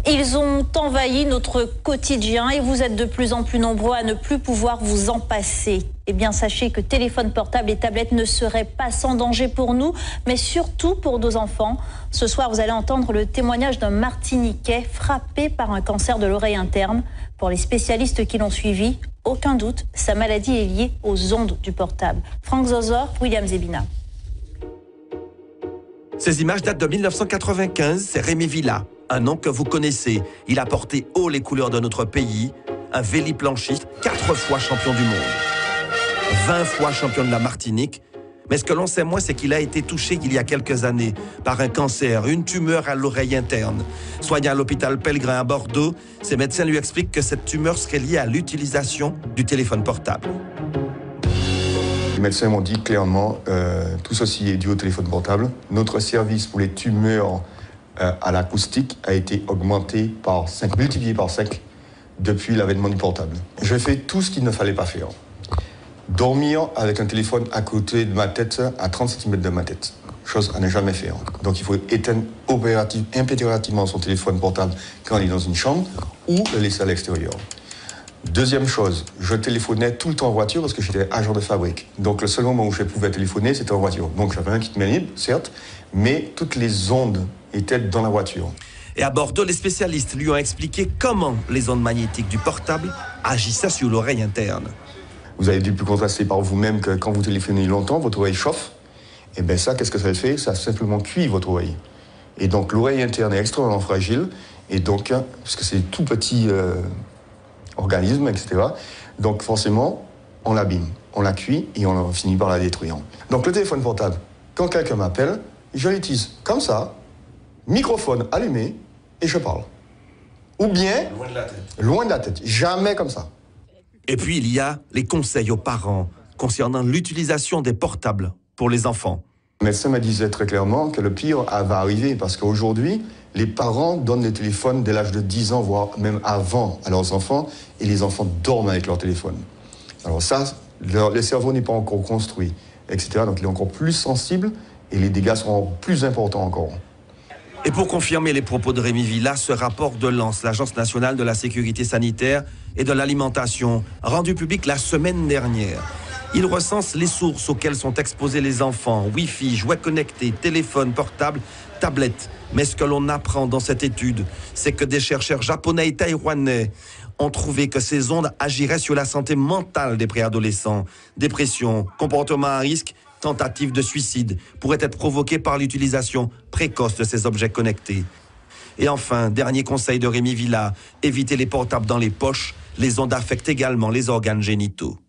Ils ont envahi notre quotidien et vous êtes de plus en plus nombreux à ne plus pouvoir vous en passer. Eh bien, sachez que téléphone portable et tablettes ne seraient pas sans danger pour nous, mais surtout pour nos enfants. Ce soir, vous allez entendre le témoignage d'un Martiniquais frappé par un cancer de l'oreille interne. Pour les spécialistes qui l'ont suivi, aucun doute, sa maladie est liée aux ondes du portable. Franck Zozor, William Zebina. Ces images datent de 1995, c'est Rémi Villa, un nom que vous connaissez. Il a porté haut les couleurs de notre pays, un véliplanchiste, 4 fois champion du monde, 20 fois champion de la Martinique. Mais ce que l'on sait moins, c'est qu'il a été touché il y a quelques années par un cancer, une tumeur à l'oreille interne. Soigné à l'hôpital Pellegrin à Bordeaux, ses médecins lui expliquent que cette tumeur serait liée à l'utilisation du téléphone portable. Les médecins m'ont dit clairement, tout ceci est dû au téléphone portable. Notre service pour les tumeurs à l'acoustique a été augmenté par 5, multiplié par 5 depuis l'avènement du portable. Je fais tout ce qu'il ne fallait pas faire. Dormir avec un téléphone à côté de ma tête, à 30 cm de ma tête. Chose à ne jamais faire. Donc il faut éteindre impérativement son téléphone portable quand on est dans une chambre ou le laisser à l'extérieur. Deuxième chose, je téléphonais tout le temps en voiture parce que j'étais agent de fabrique. Donc le seul moment où je pouvais téléphoner, c'était en voiture. Donc j'avais un kit main libre, certes, mais toutes les ondes étaient dans la voiture. Et à Bordeaux, les spécialistes lui ont expliqué comment les ondes magnétiques du portable agissaient sur l'oreille interne. Vous avez dû pu contraster par vous-même que quand vous téléphonez longtemps, votre oreille chauffe. Et bien ça, qu'est-ce que ça fait? Ça simplement cuit votre oreille. Et donc l'oreille interne est extrêmement fragile. Et donc, parce que c'est tout petit organisme, etc. Donc forcément, on l'abîme, on la cuit et on finit par la détruire. Donc le téléphone portable, quand quelqu'un m'appelle, je l'utilise comme ça, microphone allumé, et je parle. Ou bien, loin de la tête. Loin de la tête, jamais comme ça. Et puis, il y a les conseils aux parents concernant l'utilisation des portables pour les enfants. Le médecin me disait très clairement que le pire va arriver parce qu'aujourd'hui, les parents donnent les téléphones dès l'âge de 10 ans, voire même avant à leurs enfants, et les enfants dorment avec leur téléphone. Alors ça, le cerveau n'est pas encore construit, etc. Donc il est encore plus sensible et les dégâts seront plus importants encore. Et pour confirmer les propos de Rémi Villa, ce rapport de l'ANSE, l'Agence nationale de la sécurité sanitaire et de l'alimentation, rendu public la semaine dernière. Il recense les sources auxquelles sont exposés les enfants, Wi-Fi, jouets connectés, téléphones portables, tablettes. Mais ce que l'on apprend dans cette étude, c'est que des chercheurs japonais et taïwanais ont trouvé que ces ondes agiraient sur la santé mentale des préadolescents. Dépression, comportement à risque, tentative de suicide pourraient être provoquées par l'utilisation précoce de ces objets connectés. Et enfin, dernier conseil de Rémi Villa, évitez les portables dans les poches. Les ondes affectent également les organes génitaux.